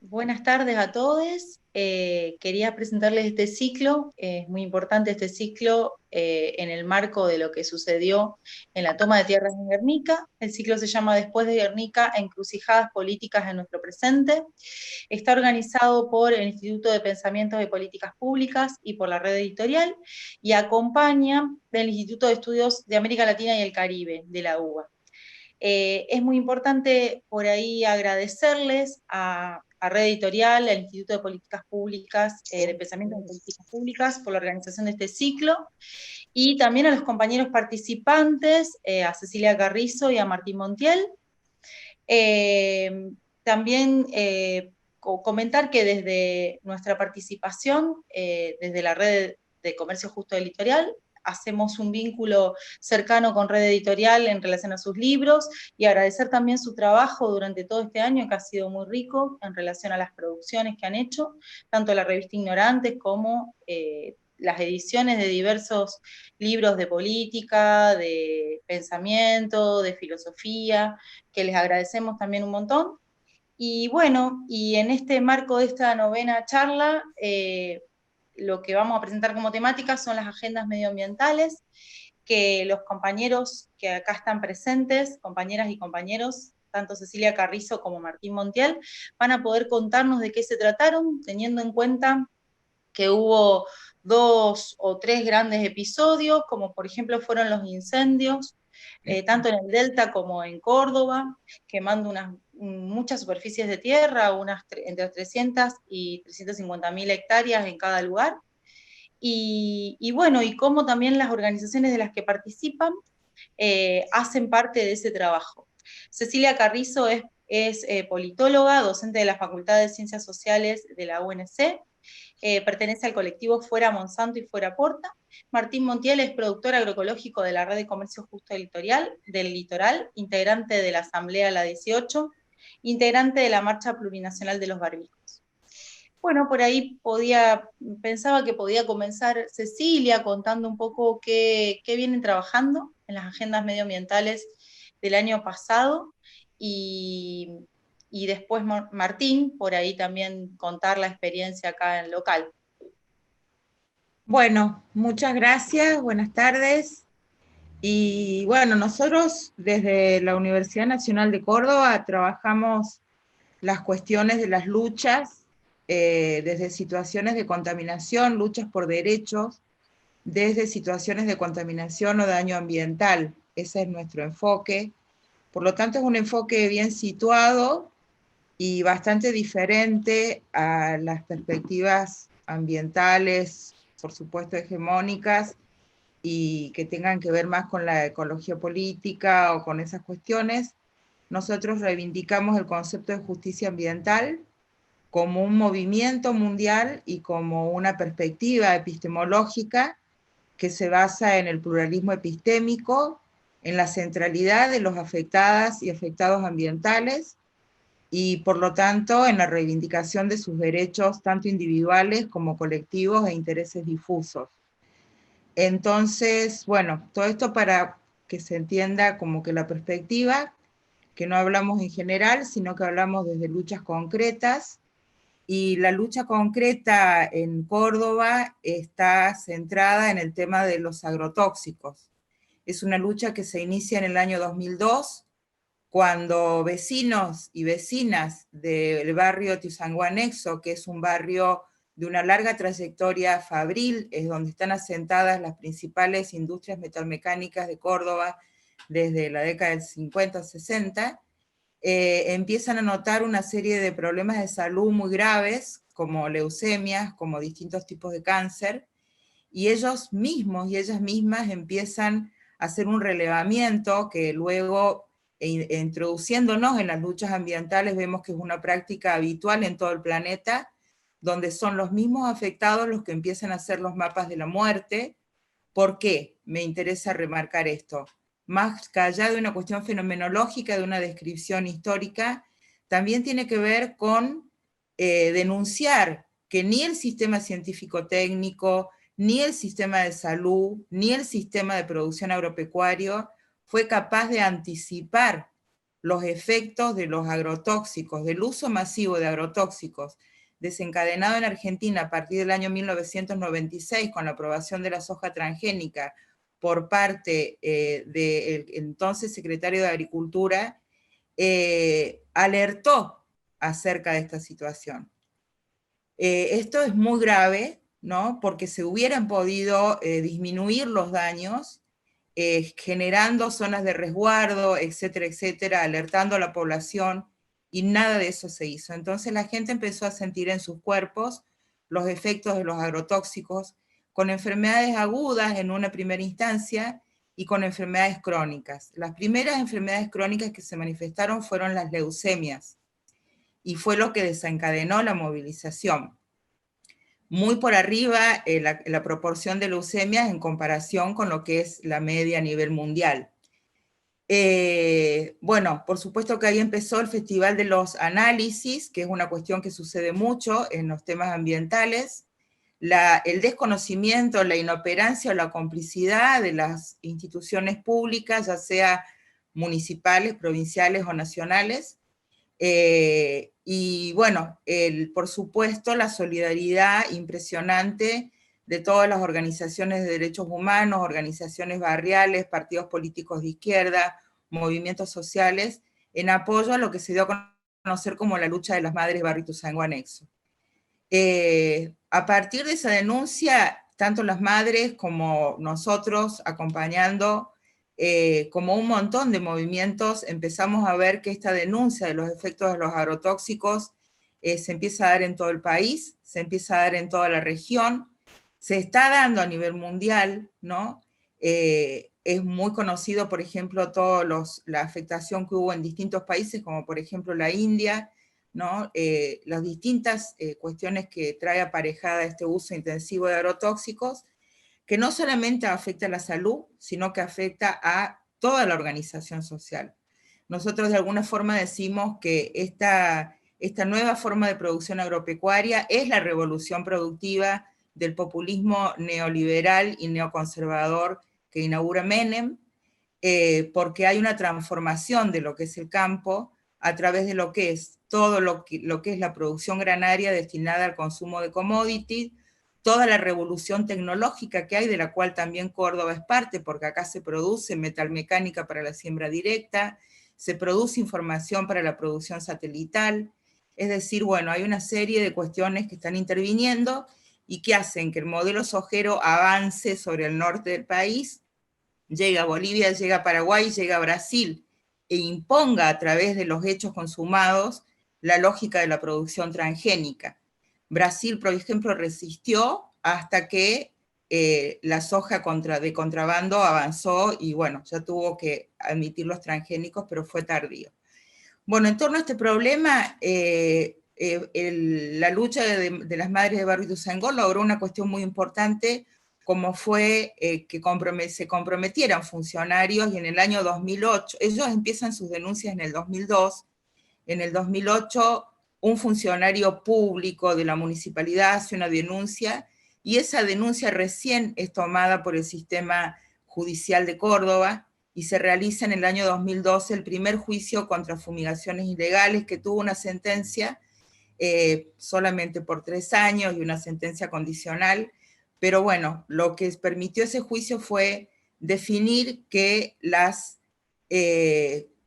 Buenas tardes a todos. Quería presentarles este ciclo. Es muy importante este ciclo en el marco de lo que sucedió en la toma de tierras en Guernica. El ciclo se llama Después de Guernica, encrucijadas políticas en nuestro presente. Está organizado por el Instituto de Pensamientos de Políticas Públicas y por la red editorial, y acompaña del Instituto de Estudios de América Latina y el Caribe, de la UBA. Es muy importante por ahí agradecerles a Red Editorial, al Instituto de Políticas Públicas, de Pensamiento en Políticas Públicas, por la organización de este ciclo, y también a los compañeros participantes, a Cecilia Carrizo y a Martín Montiel. También comentar que desde nuestra participación, desde la Red de Comercio Justo del Litoral, hacemos un vínculo cercano con Red Editorial en relación a sus libros, y agradecer también su trabajo durante todo este año, que ha sido muy rico en relación a las producciones que han hecho, tanto la revista Ignorantes como las ediciones de diversos libros de política, de pensamiento, de filosofía, que les agradecemos también un montón. Y bueno, y en este marco de esta novena charla, lo que vamos a presentar como temática son las agendas medioambientales, que los compañeros que acá están presentes, compañeras y compañeros, tanto Cecilia Carrizo como Martín Montiel, van a poder contarnos de qué se trataron, teniendo en cuenta que hubo 2 o 3 grandes episodios, como por ejemplo fueron los incendios, tanto en el Delta como en Córdoba, quemando muchas superficies de tierra, entre 300 y 350.000 hectáreas en cada lugar. Y bueno, y cómo también las organizaciones de las que participan hacen parte de ese trabajo. Cecilia Carrizo es politóloga, docente de la Facultad de Ciencias Sociales de la UNC, pertenece al colectivo Fuera Monsanto y Fuera Porta. Martín Montiel es productor agroecológico de la Red de Comercio Justo del Litoral, integrante de la Asamblea La 18, integrante de la Marcha Plurinacional de los Barbijos. Bueno, por ahí pensaba que podía comenzar Cecilia contando un poco qué vienen trabajando en las agendas medioambientales del año pasado, y, y después Martín, por ahí también contar la experiencia acá en local. Bueno, muchas gracias, buenas tardes. Y bueno, nosotros desde la Universidad Nacional de Córdoba trabajamos las cuestiones de las luchas, desde situaciones de contaminación, luchas por derechos, desde situaciones de contaminación o daño ambiental. Ese es nuestro enfoque. Por lo tanto, es un enfoque bien situado y bastante diferente a las perspectivas ambientales, por supuesto hegemónicas, y que tengan que ver más con la ecología política o con esas cuestiones. Nosotros reivindicamos el concepto de justicia ambiental como un movimiento mundial y como una perspectiva epistemológica que se basa en el pluralismo epistémico, en la centralidad de los afectadas y afectados ambientales, y por lo tanto en la reivindicación de sus derechos tanto individuales como colectivos e intereses difusos. Entonces, bueno, todo esto para que se entienda como que la perspectiva, que no hablamos en general, sino que hablamos desde luchas concretas, y la lucha concreta en Córdoba está centrada en el tema de los agrotóxicos. Es una lucha que se inicia en el año 2002, cuando vecinos y vecinas del barrio Tizanguanexo, que es un barrio de una larga trayectoria fabril, es donde están asentadas las principales industrias metalmecánicas de Córdoba desde la década del 50-60, empiezan a notar una serie de problemas de salud muy graves, como leucemias, como distintos tipos de cáncer, y ellos mismos y ellas mismas empiezan a hacer un relevamiento que luego, introduciéndonos en las luchas ambientales, vemos que es una práctica habitual en todo el planeta, donde son los mismos afectados los que empiezan a hacer los mapas de la muerte. ¿Por qué? Me interesa remarcar esto. Más allá de una cuestión fenomenológica, de una descripción histórica, también tiene que ver con denunciar que ni el sistema científico-técnico, ni el sistema de salud, ni el sistema de producción agropecuario fue capaz de anticipar los efectos de los agrotóxicos, del uso masivo de agrotóxicos, desencadenado en Argentina a partir del año 1996 con la aprobación de la soja transgénica por parte del entonces secretario de Agricultura, alertó acerca de esta situación. Esto es muy grave, ¿no? Porque se hubieran podido disminuir los daños, generando zonas de resguardo, etcétera, etcétera, alertando a la población, y nada de eso se hizo. Entonces la gente empezó a sentir en sus cuerpos los efectos de los agrotóxicos, con enfermedades agudas en una primera instancia y con enfermedades crónicas. Las primeras enfermedades crónicas que se manifestaron fueron las leucemias, y fue lo que desencadenó la movilización. Muy por arriba la proporción de leucemias en comparación con lo que es la media a nivel mundial. Bueno, por supuesto que ahí empezó el Festival de los Análisis, que es una cuestión que sucede mucho en los temas ambientales, el desconocimiento, la inoperancia o la complicidad de las instituciones públicas, ya sea municipales, provinciales o nacionales, y bueno, por supuesto la solidaridad impresionante de todas las organizaciones de derechos humanos, organizaciones barriales, partidos políticos de izquierda, movimientos sociales, en apoyo a lo que se dio a conocer como la lucha de las madres de Barrio Ituzaingó Anexo. A partir de esa denuncia, tanto las madres como nosotros acompañando, como un montón de movimientos, empezamos a ver que esta denuncia de los efectos de los agrotóxicos se empieza a dar en todo el país, se empieza a dar en toda la región, se está dando a nivel mundial, ¿no? Es muy conocido, por ejemplo, la afectación que hubo en distintos países, como por ejemplo la India, ¿no? Las distintas cuestiones que trae aparejada este uso intensivo de agrotóxicos, que no solamente afecta a la salud, sino que afecta a toda la organización social. Nosotros de alguna forma decimos que esta nueva forma de producción agropecuaria es la revolución productiva del populismo neoliberal y neoconservador que inaugura Menem, porque hay una transformación de lo que es el campo a través de lo que es todo lo que es la producción granaria destinada al consumo de commodities, toda la revolución tecnológica que hay, de la cual también Córdoba es parte, porque acá se produce metalmecánica para la siembra directa, se produce información para la producción satelital, es decir, bueno, hay una serie de cuestiones que están interviniendo y que hacen que el modelo sojero avance sobre el norte del país, llega a Bolivia, llega a Paraguay, llega a Brasil, e imponga a través de los hechos consumados la lógica de la producción transgénica. Brasil, por ejemplo, resistió hasta que la soja de contrabando avanzó y bueno, ya tuvo que admitir los transgénicos, pero fue tardío. Bueno, en torno a este problema, la lucha de las madres de Barrio Ituzaingó logró una cuestión muy importante, como fue que se comprometieran funcionarios, y en el año 2008, ellos empiezan sus denuncias en el 2002, en el 2008 un funcionario público de la municipalidad hace una denuncia, y esa denuncia recién es tomada por el sistema judicial de Córdoba, y se realiza en el año 2012 el primer juicio contra fumigaciones ilegales, que tuvo una sentencia solamente por 3 años y una sentencia condicional, pero bueno, lo que permitió ese juicio fue definir que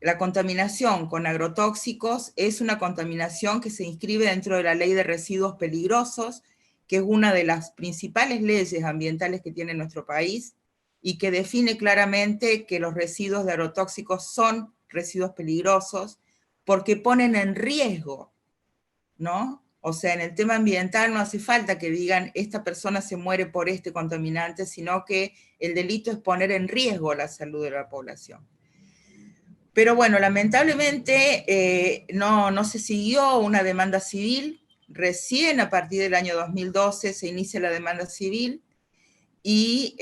la contaminación con agrotóxicos es una contaminación que se inscribe dentro de la Ley de Residuos Peligrosos, que es una de las principales leyes ambientales que tiene nuestro país, y que define claramente que los residuos de agrotóxicos son residuos peligrosos porque ponen en riesgo, ¿no? O sea, en el tema ambiental no hace falta que digan esta persona se muere por este contaminante, sino que el delito es poner en riesgo la salud de la población. Pero bueno, lamentablemente no se siguió una demanda civil. Recién a partir del año 2012 se inicia la demanda civil y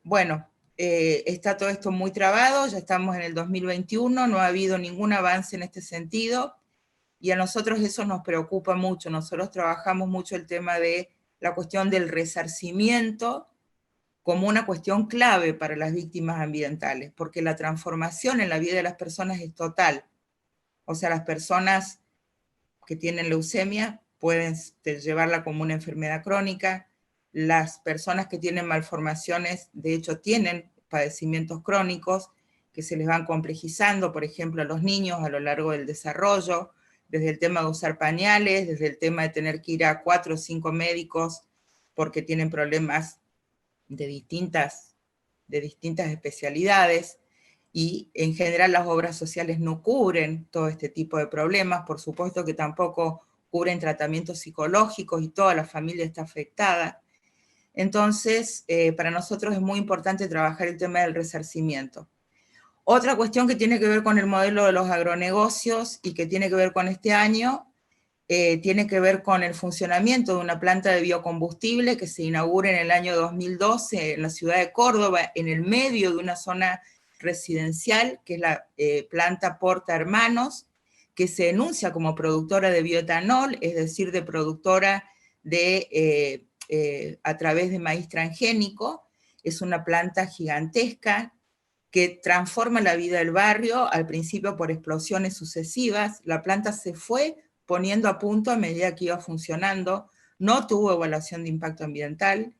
bueno, está todo esto muy trabado, ya estamos en el 2021, no ha habido ningún avance en este sentido, y a nosotros eso nos preocupa mucho. Nosotros trabajamos mucho el tema de la cuestión del resarcimiento como una cuestión clave para las víctimas ambientales, porque la transformación en la vida de las personas es total. O sea, las personas que tienen leucemia pueden llevarla como una enfermedad crónica. Las personas que tienen malformaciones, de hecho, tienen padecimientos crónicos que se les van complejizando, por ejemplo, a los niños a lo largo del desarrollo, desde el tema de usar pañales, desde el tema de tener que ir a 4 o 5 médicos porque tienen problemas de distintas especialidades, y en general las obras sociales no cubren todo este tipo de problemas, por supuesto que tampoco cubren tratamientos psicológicos y toda la familia está afectada. Entonces, para nosotros es muy importante trabajar el tema del resarcimiento. Otra cuestión que tiene que ver con el modelo de los agronegocios y que tiene que ver con este año, tiene que ver con el funcionamiento de una planta de biocombustible que se inaugura en el año 2012 en la ciudad de Córdoba, en el medio de una zona residencial, que es la planta Porta Hermanos, que se enuncia como productora de bioetanol, es decir, de productora a través de maíz transgénico. Es una planta gigantesca que transforma la vida del barrio, al principio por explosiones sucesivas. La planta se fue poniendo a punto a medida que iba funcionando, no tuvo evaluación de impacto ambiental,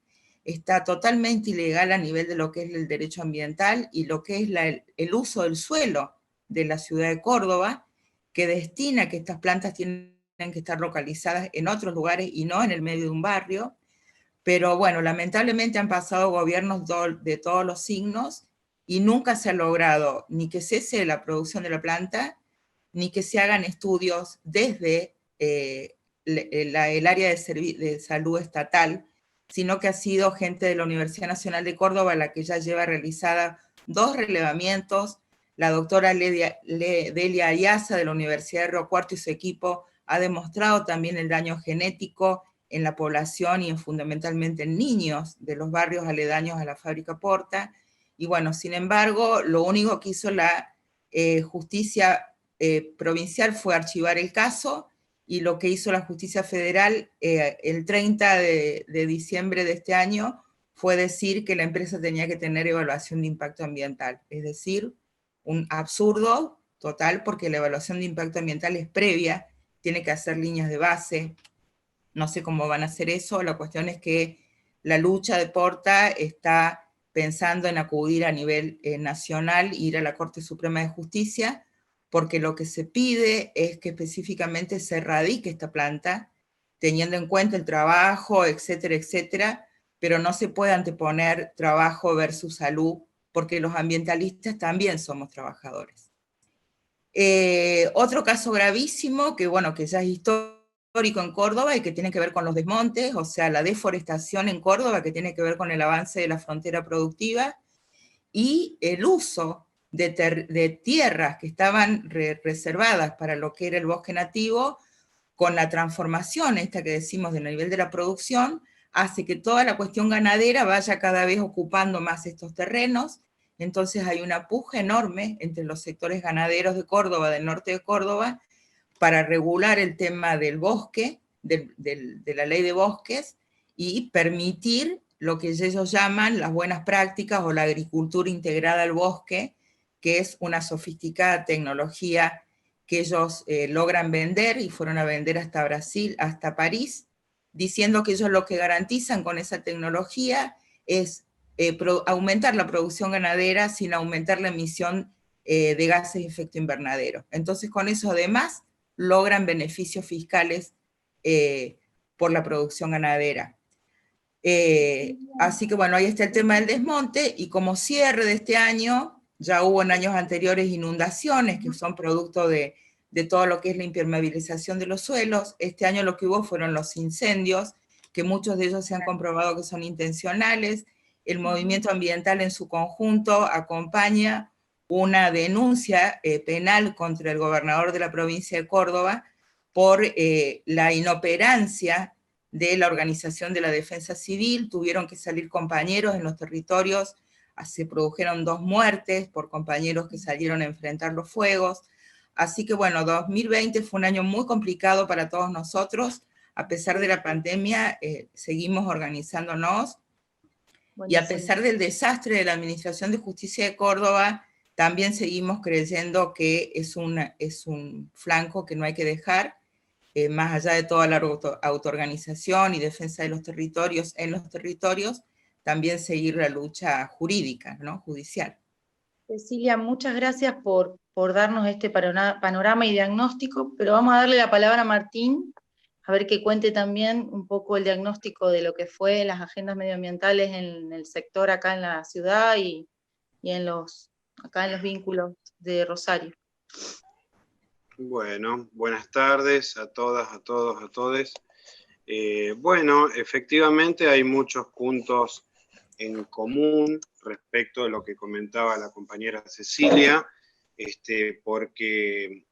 está totalmente ilegal a nivel de lo que es el derecho ambiental y lo que es el uso del suelo de la ciudad de Córdoba, que destina que estas plantas tienen que estar localizadas en otros lugares y no en el medio de un barrio. Pero bueno, lamentablemente han pasado gobiernos de todos los signos y nunca se ha logrado ni que cese la producción de la planta, ni que se hagan estudios desde el área de salud estatal, sino que ha sido gente de la Universidad Nacional de Córdoba la que ya lleva realizada 2 relevamientos. La doctora Delia Ayaza de la Universidad de Río Cuarto y su equipo ha demostrado también el daño genético en la población y fundamentalmente en niños de los barrios aledaños a la fábrica Porta. Y bueno, sin embargo, lo único que hizo la justicia provincial fue archivar el caso, y lo que hizo la justicia federal el 30 de diciembre de este año fue decir que la empresa tenía que tener evaluación de impacto ambiental. Es decir, un absurdo total, porque la evaluación de impacto ambiental es previa, tiene que hacer líneas de base. No sé cómo van a hacer eso. La cuestión es que la lucha de Porta está pensando en acudir a nivel nacional, ir a la Corte Suprema de Justicia, porque lo que se pide es que específicamente se erradique esta planta, teniendo en cuenta el trabajo, etcétera, etcétera, pero no se puede anteponer trabajo versus salud, porque los ambientalistas también somos trabajadores. Otro caso gravísimo, que bueno, que ya es histórico en Córdoba y que tiene que ver con los desmontes, o sea, la deforestación en Córdoba, que tiene que ver con el avance de la frontera productiva, y el uso de tierras que estaban reservadas para lo que era el bosque nativo, con la transformación esta que decimos del nivel de la producción, hace que toda la cuestión ganadera vaya cada vez ocupando más estos terrenos. Entonces hay una puja enorme entre los sectores ganaderos de Córdoba, del norte de Córdoba, para regular el tema del bosque, de la ley de bosques, y permitir lo que ellos llaman las buenas prácticas o la agricultura integrada al bosque, que es una sofisticada tecnología que ellos logran vender, y fueron a vender hasta Brasil, hasta París, diciendo que ellos lo que garantizan con esa tecnología es aumentar la producción ganadera sin aumentar la emisión de gases de efecto invernadero. Entonces, con eso además logran beneficios fiscales por la producción ganadera. Así que bueno, ahí está el tema del desmonte, y como cierre de este año, ya hubo en años anteriores inundaciones que son producto de todo lo que es la impermeabilización de los suelos. Este año lo que hubo fueron los incendios, que muchos de ellos se han comprobado que son intencionales. El movimiento ambiental en su conjunto acompaña una denuncia penal contra el gobernador de la provincia de Córdoba por la inoperancia de la Organización de la Defensa Civil. Tuvieron que salir compañeros en los territorios, se produjeron 2 muertes por compañeros que salieron a enfrentar los fuegos. Así que bueno, 2020 fue un año muy complicado para todos nosotros. A pesar de la pandemia, seguimos organizándonos. Y a Buenísimo. pesar del desastre de la Administración de Justicia de Córdoba, también seguimos creyendo que es un flanco que no hay que dejar, más allá de toda la autoorganización y defensa de los territorios en los territorios, también seguir la lucha jurídica, ¿no? Judicial. Cecilia, muchas gracias por darnos este panorama y diagnóstico, pero vamos a darle la palabra a Martín, a ver que cuente también un poco el diagnóstico de lo que fue las agendas medioambientales en el sector acá en la ciudad y acá en los vínculos de Rosario. Bueno, buenas tardes a todas, a todos, a todes. Bueno, efectivamente hay muchos puntos en común respecto de lo que comentaba la compañera Cecilia, porque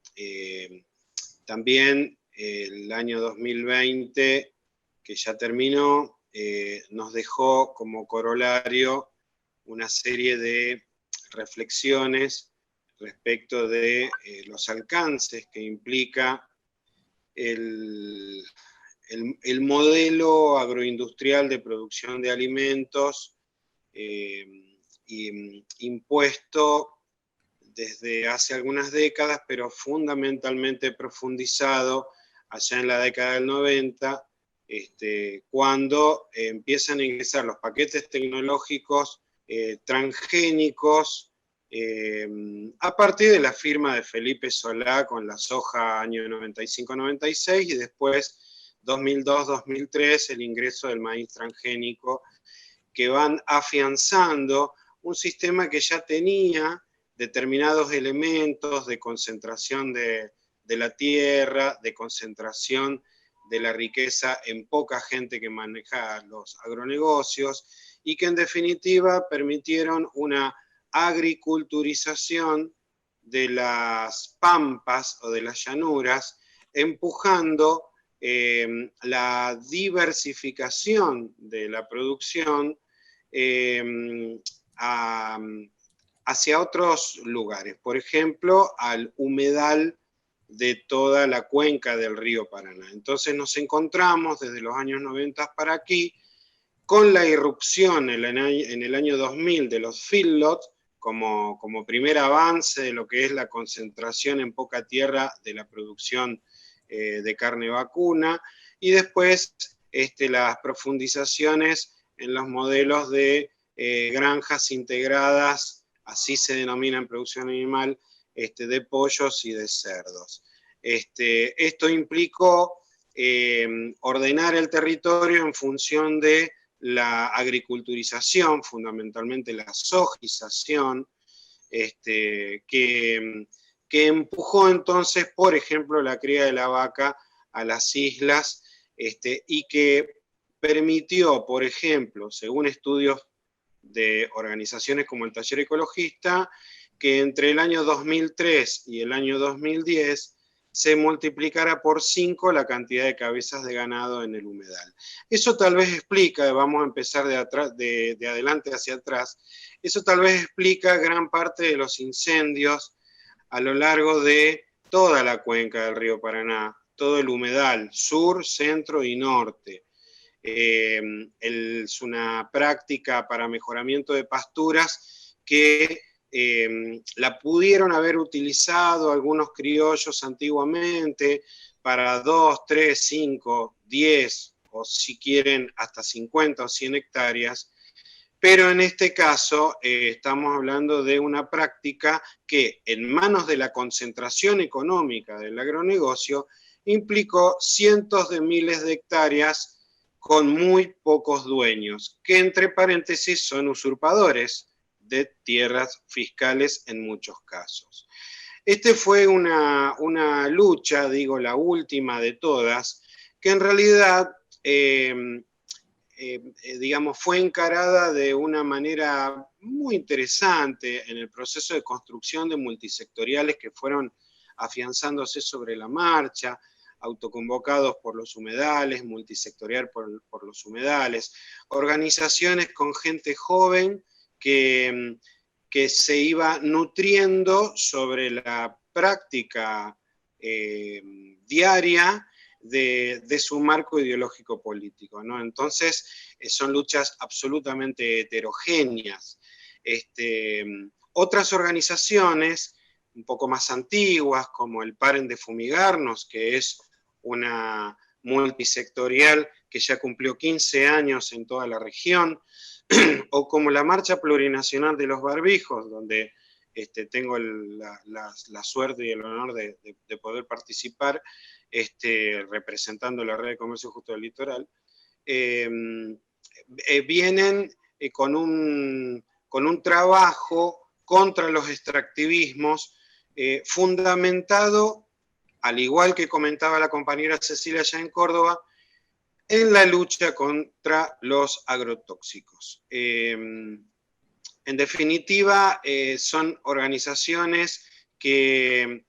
también el año 2020, que ya terminó, nos dejó como corolario una serie de reflexiones respecto de los alcances que implica el modelo agroindustrial de producción de alimentos impuesto desde hace algunas décadas, pero fundamentalmente profundizado allá en la década del 90, cuando empiezan a ingresar los paquetes tecnológicos transgénicos, a partir de la firma de Felipe Solá con la soja año 95-96 y después 2002-2003 el ingreso del maíz transgénico, que van afianzando un sistema que ya tenía determinados elementos de concentración de la tierra, de concentración de la riqueza en poca gente que maneja los agronegocios y que en definitiva permitieron una agriculturización de las pampas o de las llanuras, empujando la diversificación de la producción hacia otros lugares, por ejemplo, al humedal de toda la cuenca del río Paraná. Entonces nos encontramos desde los años 90 para aquí con la irrupción en el año 2000 de los feedlots como primer avance de lo que es la concentración en poca tierra de la producción de carne vacuna, y después las profundizaciones en los modelos de granjas integradas, así se denomina en producción animal, de pollos y de cerdos. Esto implicó ordenar el territorio en función de la agriculturización, fundamentalmente la sojización, que empujó entonces, por ejemplo, la cría de la vaca a las islas, y que permitió, por ejemplo, según estudios de organizaciones como el Taller Ecologista, que entre el año 2003 y el año 2010 se multiplicara por 5 la cantidad de cabezas de ganado en el humedal. Eso tal vez explica, vamos a empezar de adelante hacia atrás, eso tal vez explica gran parte de los incendios a lo largo de toda la cuenca del río Paraná, todo el humedal, sur, centro y norte. Es una práctica para mejoramiento de pasturas que la pudieron haber utilizado algunos criollos antiguamente para 2, 3, 5, 10 o si quieren hasta 50 o 100 hectáreas, pero en este caso estamos hablando de una práctica que en manos de la concentración económica del agronegocio implicó cientos de miles de hectáreas con muy pocos dueños, que entre paréntesis son usurpadores de tierras fiscales en muchos casos. Fue una lucha, digo, la última de todas, que en realidad, digamos, fue encarada de una manera muy interesante en el proceso de construcción de multisectoriales que fueron afianzándose sobre la marcha, autoconvocados por los humedales, multisectorial por los humedales, organizaciones con gente joven que se iba nutriendo sobre la práctica diaria de su marco ideológico político, ¿no? Entonces, son luchas absolutamente heterogéneas. Otras organizaciones un poco más antiguas, como el Paren de Fumigarnos, que es una multisectorial que ya cumplió 15 años en toda la región, o como la Marcha Plurinacional de los Barbijos, donde tengo la suerte y el honor de poder participar representando la Red de Comercio Justo del Litoral, vienen con un trabajo contra los extractivismos fundamentado, al igual que comentaba la compañera Cecilia allá en Córdoba, en la lucha contra los agrotóxicos. En definitiva, son organizaciones que,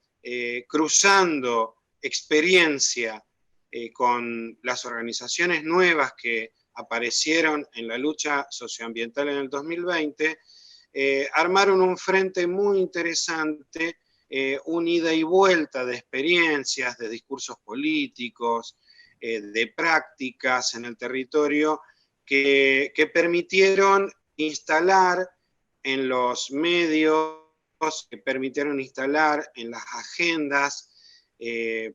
cruzando experiencia con las organizaciones nuevas que aparecieron en la lucha socioambiental en el 2020, armaron un frente muy interesante, un ida y vuelta de experiencias, de discursos políticos, de prácticas en el territorio que permitieron instalar en los medios, que permitieron instalar en las agendas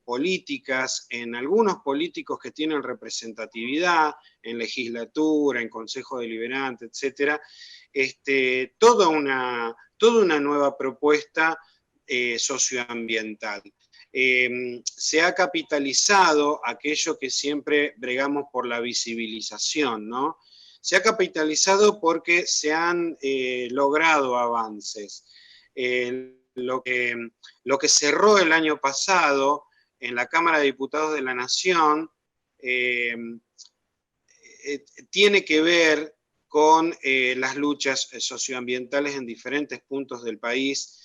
políticas, en algunos políticos que tienen representatividad, en legislatura, en consejo deliberante, etcétera, toda una nueva propuesta socioambiental. Se ha capitalizado aquello que siempre bregamos por la visibilización, ¿no? Se ha capitalizado porque se han logrado avances. Lo que cerró el año pasado en la Cámara de Diputados de la Nación tiene que ver con las luchas socioambientales en diferentes puntos del país,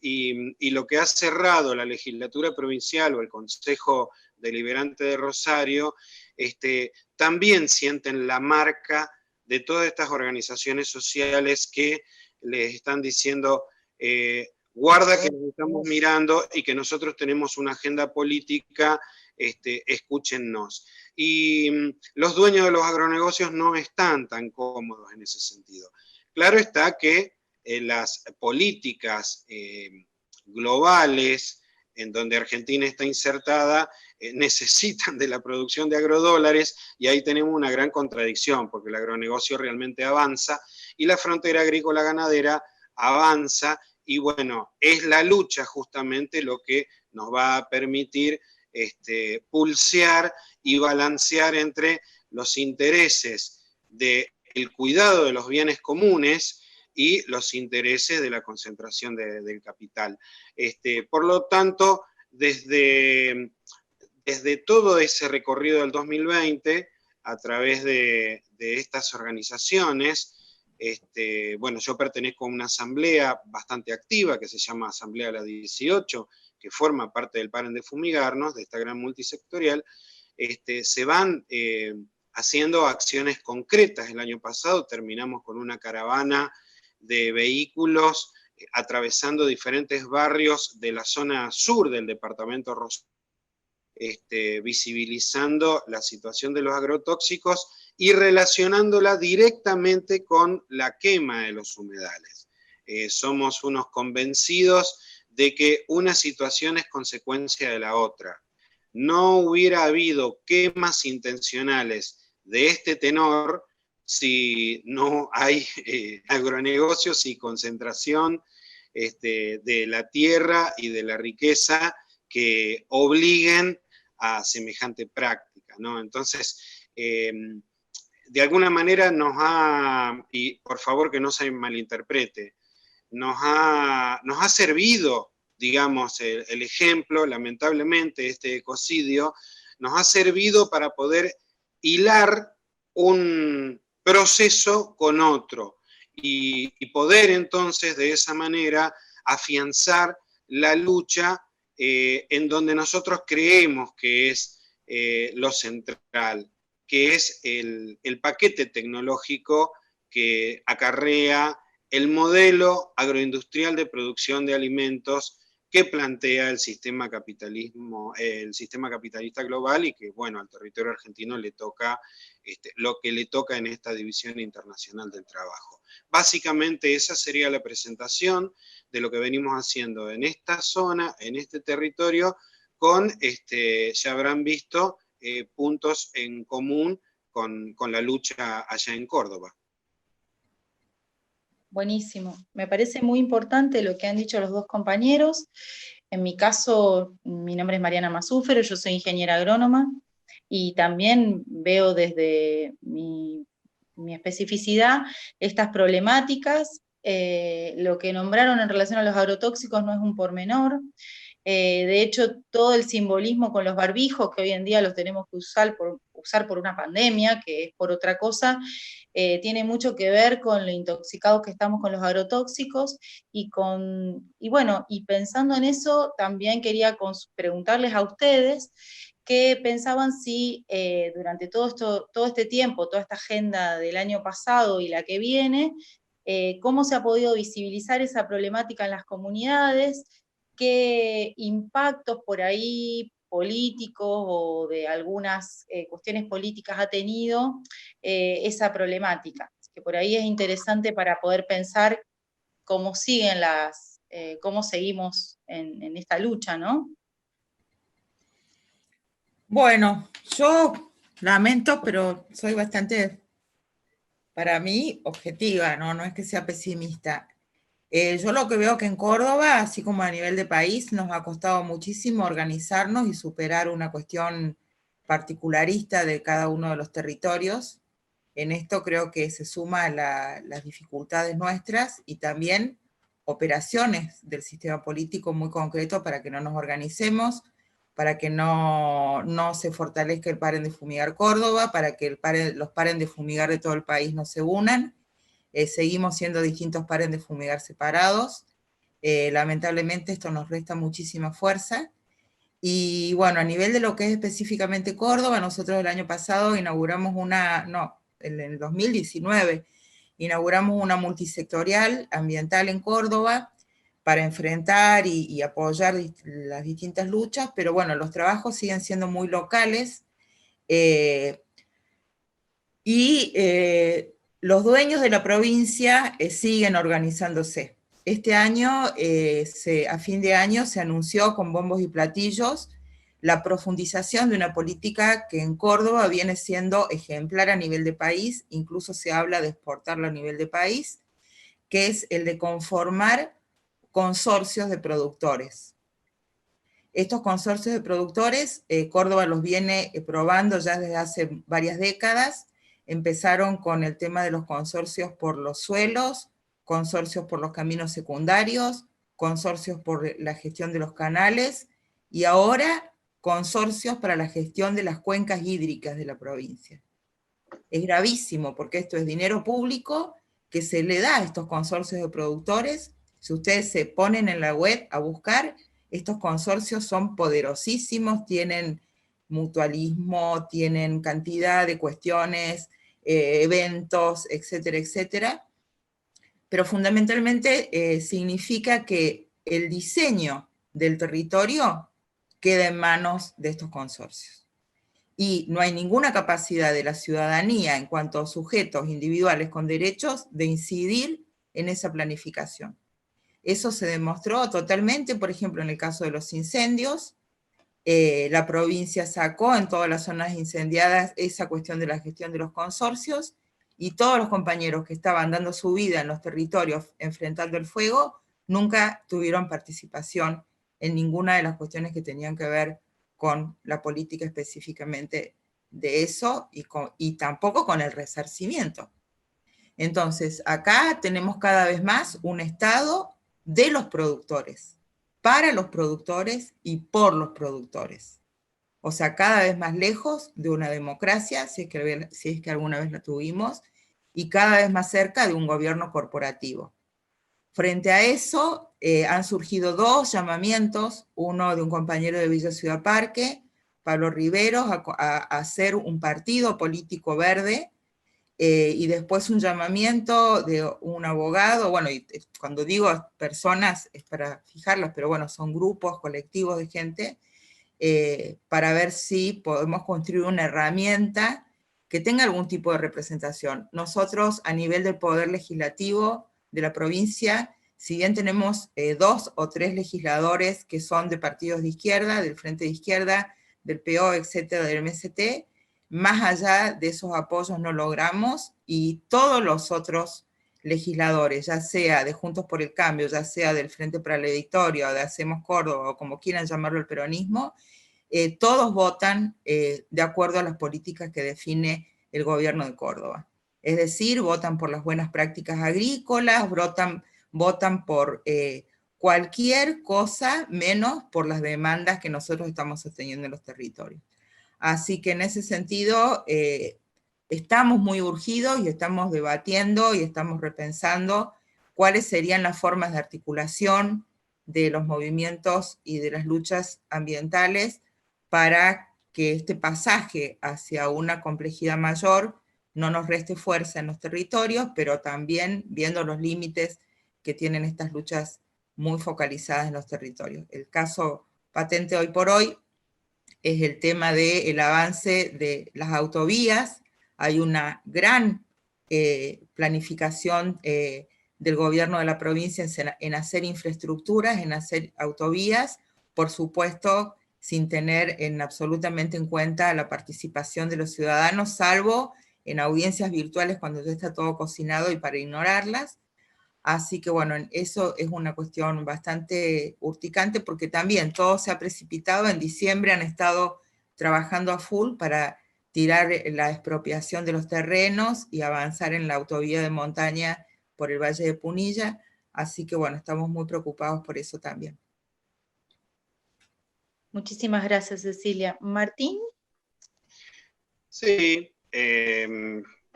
y lo que ha cerrado la legislatura provincial o el Consejo Deliberante de Rosario, también sienten la marca de todas estas organizaciones sociales que les están diciendo, guarda que nos estamos mirando y que nosotros tenemos una agenda política, escúchennos. Y los dueños de los agronegocios no están tan cómodos en ese sentido. Claro está que las políticas globales en donde Argentina está insertada necesitan de la producción de agrodólares, y ahí tenemos una gran contradicción, porque el agronegocio realmente avanza y la frontera agrícola ganadera avanza, y bueno, es la lucha justamente lo que nos va a permitir pulsear y balancear entre los intereses del cuidado de los bienes comunes y los intereses de la concentración del capital. Por lo tanto, desde todo ese recorrido del 2020, a través de estas organizaciones, bueno, yo pertenezco a una asamblea bastante activa que se llama Asamblea La 18, que forma parte del Paren de Fumigarnos, de esta gran multisectorial, se van haciendo acciones concretas. El año pasado terminamos con una caravana de vehículos atravesando diferentes barrios de la zona sur del departamento Rosario, visibilizando la situación de los agrotóxicos y relacionándola directamente con la quema de los humedales. Somos unos convencidos de que una situación es consecuencia de la otra. No hubiera habido quemas intencionales de este tenor si no hay agronegocios y concentración de la tierra y de la riqueza que obliguen a semejante práctica, ¿no? Entonces, de alguna manera nos ha, y por favor que no se malinterprete, nos ha servido, digamos, el ejemplo, lamentablemente, este ecocidio, nos ha servido para poder hilar un proceso con otro y poder entonces de esa manera afianzar la lucha en donde nosotros creemos que es lo central, que es el paquete tecnológico que acarrea el modelo agroindustrial de producción de alimentos que plantea el sistema capitalista global, y que, bueno, al territorio argentino le toca lo que le toca en esta división internacional del trabajo. Básicamente esa sería la presentación de lo que venimos haciendo en esta zona, en este territorio, con, ya habrán visto, puntos en común con la lucha allá en Córdoba. Buenísimo. Me parece muy importante lo que han dicho los dos compañeros. En mi caso, mi nombre es Mariana Masúfero, yo soy ingeniera agrónoma y también veo desde mi especificidad estas problemáticas. Lo que nombraron en relación a los agrotóxicos no es un pormenor. De hecho, todo el simbolismo con los barbijos, que hoy en día los tenemos que usar por una pandemia, que es por otra cosa, tiene mucho que ver con lo intoxicados que estamos con los agrotóxicos, y bueno, y pensando en eso, también quería preguntarles a ustedes qué pensaban si durante todo este tiempo, toda esta agenda del año pasado y la que viene, cómo se ha podido visibilizar esa problemática en las comunidades, qué impactos por ahí políticos o de algunas cuestiones políticas ha tenido esa problemática. Que por ahí es interesante para poder pensar cómo siguen cómo seguimos en esta lucha, ¿no? Bueno, yo lamento, pero soy bastante, para mí, objetiva, ¿no? No es que sea pesimista. Yo lo que veo que en Córdoba, así como a nivel de país, nos ha costado muchísimo organizarnos y superar una cuestión particularista de cada uno de los territorios. En esto creo que se suma las dificultades nuestras y también operaciones del sistema político muy concreto para que no nos organicemos, para que no se fortalezca el Paren de Fumigar Córdoba, para que los Paren de Fumigar de todo el país no se unan. Seguimos siendo distintos Paren de Fumigar separados. Lamentablemente esto nos resta muchísima fuerza. Y bueno, a nivel de lo que es específicamente Córdoba, nosotros el año pasado inauguramos en el 2019, inauguramos una multisectorial ambiental en Córdoba para enfrentar y apoyar las distintas luchas, pero bueno, los trabajos siguen siendo muy locales, los dueños de la provincia siguen organizándose. Este año, a fin de año, se anunció con bombos y platillos la profundización de una política que en Córdoba viene siendo ejemplar a nivel de país, incluso se habla de exportarlo a nivel de país, que es el de conformar consorcios de productores. Estos consorcios de productores, Córdoba los viene probando ya desde hace varias décadas. Empezaron con el tema de los consorcios por los suelos, consorcios por los caminos secundarios, consorcios por la gestión de los canales, y ahora consorcios para la gestión de las cuencas hídricas de la provincia. Es gravísimo porque esto es dinero público que se le da a estos consorcios de productores. Si ustedes se ponen en la web a buscar, estos consorcios son poderosísimos, tienen mutualismo, tienen cantidad de cuestiones, eventos, etcétera, etcétera. Pero fundamentalmente significa que el diseño del territorio queda en manos de estos consorcios. Y no hay ninguna capacidad de la ciudadanía en cuanto a sujetos individuales con derechos de incidir en esa planificación. Eso se demostró totalmente, por ejemplo, en el caso de los incendios. La provincia sacó en todas las zonas incendiadas esa cuestión de la gestión de los consorcios, y todos los compañeros que estaban dando su vida en los territorios enfrentando el fuego nunca tuvieron participación en ninguna de las cuestiones que tenían que ver con la política específicamente de eso, y tampoco con el resarcimiento. Entonces, acá tenemos cada vez más un Estado de los productores, para los productores y por los productores. O sea, cada vez más lejos de una democracia, si es que alguna vez la tuvimos, y cada vez más cerca de un gobierno corporativo. Frente a eso, han surgido dos llamamientos, uno de un compañero de Villa Ciudad Parque, Pablo Riveros, a hacer un partido político verde, y después un llamamiento de un abogado, bueno, y cuando digo personas es para fijarlas, pero bueno, son grupos, colectivos de gente, para ver si podemos construir una herramienta que tenga algún tipo de representación. Nosotros, a nivel del Poder Legislativo de la provincia, si bien tenemos 2 o 3 legisladores que son de partidos de izquierda, del Frente de Izquierda, del PO, etcétera, del MST, más allá de esos apoyos no logramos, y todos los otros legisladores, ya sea de Juntos por el Cambio, ya sea del Frente para la Victoria, o de Hacemos Córdoba, o como quieran llamarlo el peronismo, todos votan de acuerdo a las políticas que define el gobierno de Córdoba. Es decir, votan por las buenas prácticas agrícolas, votan por cualquier cosa menos por las demandas que nosotros estamos sosteniendo en los territorios. Así que en ese sentido estamos muy urgidos y estamos debatiendo y estamos repensando cuáles serían las formas de articulación de los movimientos y de las luchas ambientales para que este pasaje hacia una complejidad mayor no nos reste fuerza en los territorios, pero también viendo los límites que tienen estas luchas muy focalizadas en los territorios. El caso patente hoy por hoy es el tema del avance de las autovías. Hay una gran planificación del gobierno de la provincia en hacer infraestructuras, en hacer autovías, por supuesto, sin tener absolutamente en cuenta la participación de los ciudadanos, salvo en audiencias virtuales cuando ya está todo cocinado y para ignorarlas. Así que bueno, eso es una cuestión bastante urticante porque también todo se ha precipitado. En diciembre han estado trabajando a full para tirar la expropiación de los terrenos y avanzar en la autovía de montaña por el Valle de Punilla. Así que bueno, estamos muy preocupados por eso también. Muchísimas gracias, Cecilia. Martín. Sí,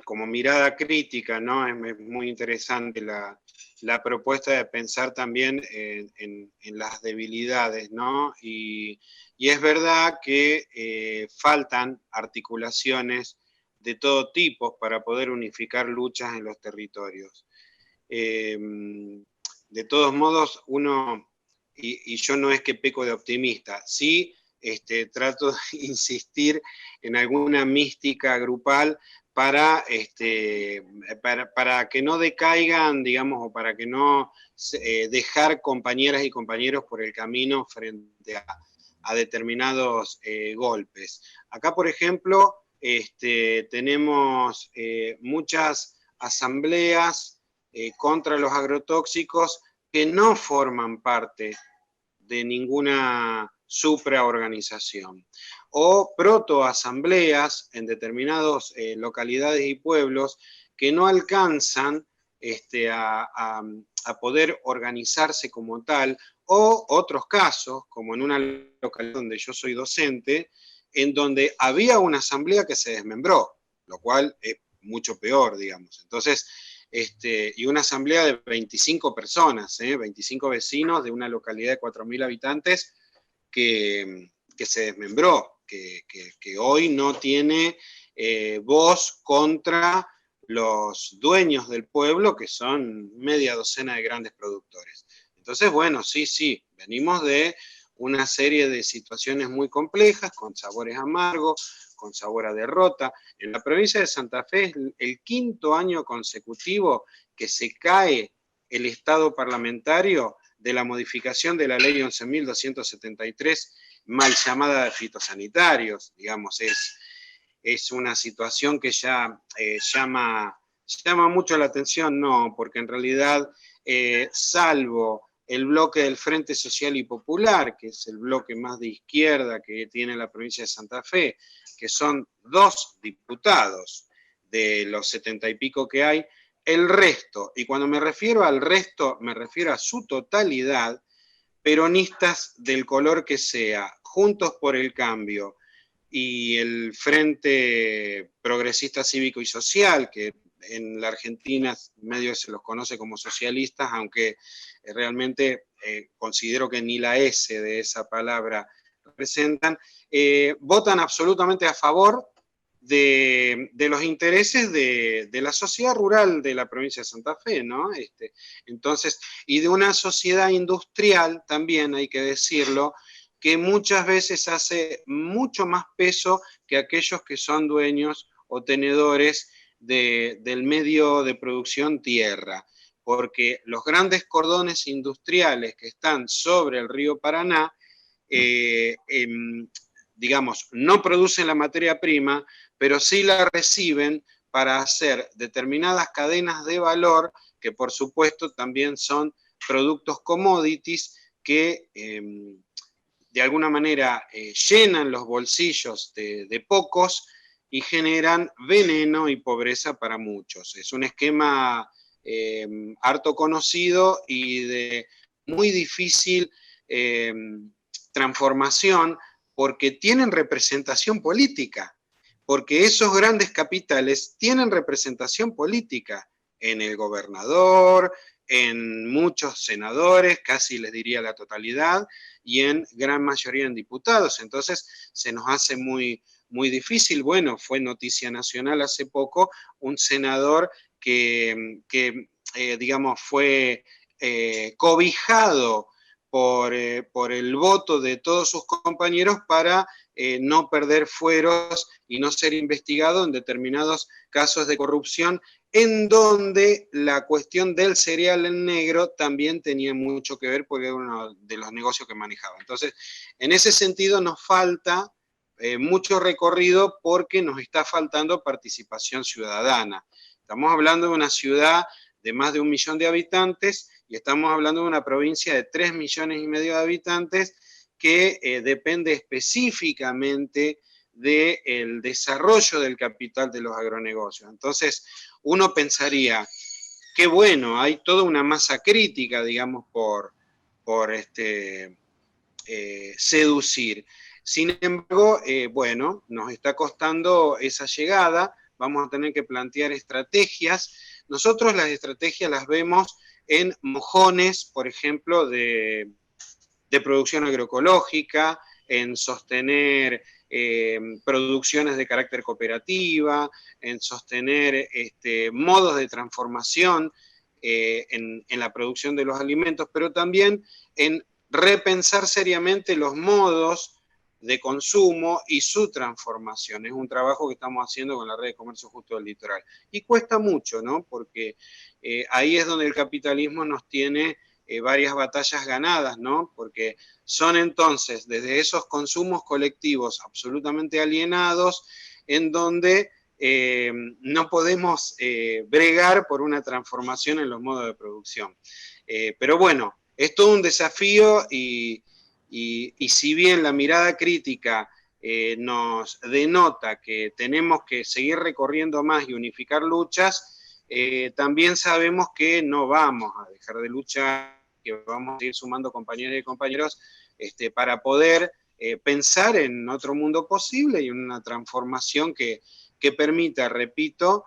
como mirada crítica, ¿no? Es muy interesante la propuesta de pensar también en las debilidades, ¿no? Y es verdad que faltan articulaciones de todo tipo para poder unificar luchas en los territorios. De todos modos, uno, y yo no es que peco de optimista, sí trato de insistir en alguna mística grupal para que no decaigan, digamos, o para que no dejar compañeras y compañeros por el camino frente a determinados golpes. Acá, por ejemplo, tenemos muchas asambleas contra los agrotóxicos que no forman parte de ninguna supraorganización, o protoasambleas en determinadas localidades y pueblos que no alcanzan a poder organizarse como tal, o otros casos, como en una localidad donde yo soy docente, en donde había una asamblea que se desmembró, lo cual es mucho peor, digamos. Entonces, y una asamblea de 25 personas, 25 vecinos de una localidad de 4.000 habitantes que se desmembró, que hoy no tiene voz contra los dueños del pueblo, que son media docena de grandes productores. Entonces, bueno, sí, venimos de una serie de situaciones muy complejas, con sabores amargos, con sabor a derrota. En la provincia de Santa Fe es el 5º año consecutivo que se cae el Estado parlamentario de la modificación de la ley 11.273, mal llamada de fitosanitarios, digamos, es una situación que ya llama mucho la atención, no, porque en realidad, salvo el bloque del Frente Social y Popular, que es el bloque más de izquierda que tiene la provincia de Santa Fe, que son 2 diputados de los 70 y pico que hay, el resto, y cuando me refiero al resto, me refiero a su totalidad, peronistas del color que sea, Juntos por el Cambio y el Frente Progresista Cívico y Social, que en la Argentina medio se los conoce como socialistas, aunque realmente considero que ni la S de esa palabra representan, votan absolutamente a favor de los intereses de la sociedad rural de la provincia de Santa Fe, ¿no? Entonces, y de una sociedad industrial también, hay que decirlo, que muchas veces hace mucho más peso que aquellos que son dueños o tenedores del medio de producción tierra, porque los grandes cordones industriales que están sobre el río Paraná, digamos, no producen la materia prima, pero sí la reciben para hacer determinadas cadenas de valor, que por supuesto también son productos commodities que de alguna manera llenan los bolsillos de pocos y generan veneno y pobreza para muchos. Es un esquema harto conocido y de muy difícil transformación, porque tienen representación política, porque esos grandes capitales tienen representación política en el gobernador, en muchos senadores, casi les diría la totalidad, y en gran mayoría en diputados. Entonces se nos hace muy, muy difícil. Bueno, fue noticia nacional hace poco un senador que digamos, fue cobijado por el voto de todos sus compañeros para no perder fueros y no ser investigado en determinados casos de corrupción, en donde la cuestión del cereal en negro también tenía mucho que ver porque era uno de los negocios que manejaba. Entonces, en ese sentido nos falta mucho recorrido porque nos está faltando participación ciudadana. Estamos hablando de una ciudad de más de 1 millón de habitantes y estamos hablando de una provincia de 3,5 millones de habitantes que depende específicamente del desarrollo del capital de los agronegocios. Entonces, uno pensaría, qué bueno, hay toda una masa crítica, digamos, por seducir. Sin embargo, bueno, nos está costando esa llegada, vamos a tener que plantear estrategias. Nosotros las estrategias las vemos en mojones, por ejemplo, de producción agroecológica, en sostener producciones de carácter cooperativa, en sostener modos de transformación en la producción de los alimentos, pero también en repensar seriamente los modos de consumo y su transformación. Es un trabajo que estamos haciendo con la Red de Comercio Justo del Litoral. Y cuesta mucho, ¿no? Porque ahí es donde el capitalismo nos tiene varias batallas ganadas, ¿no? Porque son entonces desde esos consumos colectivos absolutamente alienados en donde no podemos bregar por una transformación en los modos de producción. Pero bueno, es todo un desafío y si bien la mirada crítica nos denota que tenemos que seguir recorriendo más y unificar luchas, también sabemos que no vamos a dejar de luchar, que vamos a seguir sumando compañeras y compañeros para poder pensar en otro mundo posible y en una transformación que permita, repito,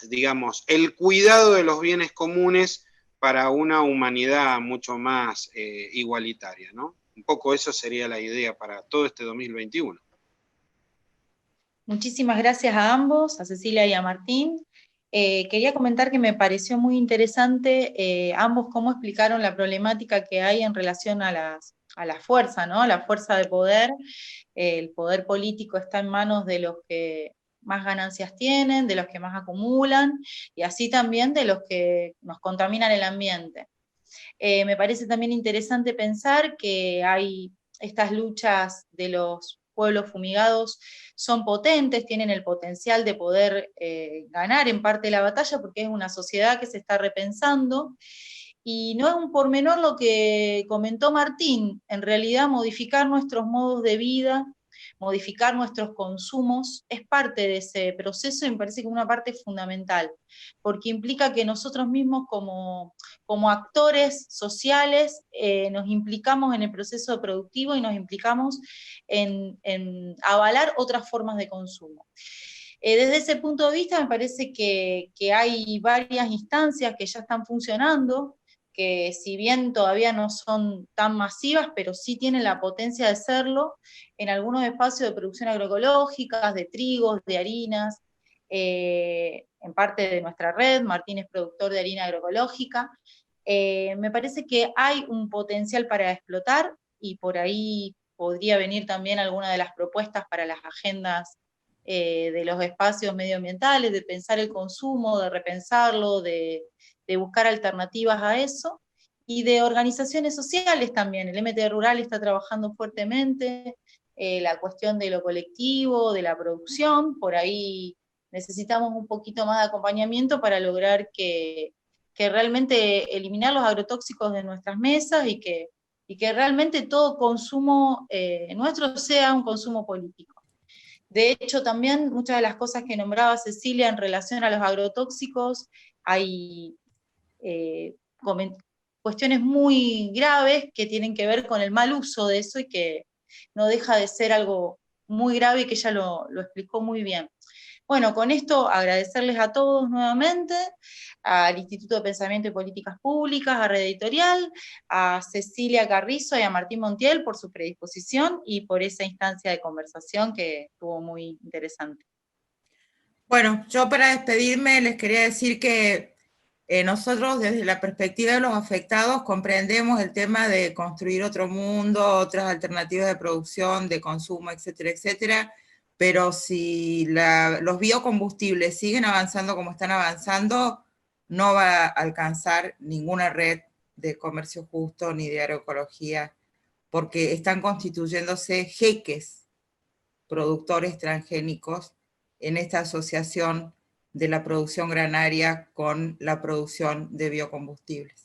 digamos, el cuidado de los bienes comunes para una humanidad mucho más igualitaria, ¿no? Un poco eso sería la idea para todo este 2021. Muchísimas gracias a ambos, a Cecilia y a Martín. Quería comentar que me pareció muy interesante ambos cómo explicaron la problemática que hay en relación a la fuerza, ¿no? La fuerza de poder. El poder político está en manos de los que más ganancias tienen, de los que más acumulan, y así también de los que nos contaminan el ambiente. Me parece también interesante pensar que hay estas luchas de los pueblos fumigados son potentes, tienen el potencial de poder ganar en parte la batalla porque es una sociedad que se está repensando. Y no es un pormenor lo que comentó Martín, en realidad modificar nuestros modos de vida, modificar nuestros consumos, es parte de ese proceso y me parece que es una parte fundamental, porque implica que nosotros mismos como actores sociales nos implicamos en el proceso productivo y nos implicamos en avalar otras formas de consumo. Desde ese punto de vista me parece que hay varias instancias que ya están funcionando, que si bien todavía no son tan masivas, pero sí tienen la potencia de serlo en algunos espacios de producción agroecológica, de trigos, de harinas, en parte de nuestra red. Martín es productor de harina agroecológica. Me parece que hay un potencial para explotar, y por ahí podría venir también alguna de las propuestas para las agendas de los espacios medioambientales, de pensar el consumo, de repensarlo, de buscar alternativas a eso, y de organizaciones sociales también. El MT Rural está trabajando fuertemente, la cuestión de lo colectivo, de la producción. Por ahí necesitamos un poquito más de acompañamiento para lograr que realmente eliminar los agrotóxicos de nuestras mesas, y que realmente todo consumo nuestro sea un consumo político. De hecho, también muchas de las cosas que nombraba Cecilia en relación a los agrotóxicos, hay cuestiones muy graves que tienen que ver con el mal uso de eso, y que no deja de ser algo muy grave, y que ella lo explicó muy bien. Bueno, con esto agradecerles a todos nuevamente, al Instituto de Pensamiento y Políticas Públicas, a Red Editorial, a Cecilia Carrizo y a Martín Montiel por su predisposición y por esa instancia de conversación que estuvo muy interesante. Bueno, yo para despedirme les quería decir que nosotros desde la perspectiva de los afectados comprendemos el tema de construir otro mundo, otras alternativas de producción, de consumo, etcétera, etcétera, pero si los biocombustibles siguen avanzando como están avanzando, no va a alcanzar ninguna red de comercio justo ni de agroecología, porque están constituyéndose jeques productores transgénicos en esta asociación de la producción granaria con la producción de biocombustibles.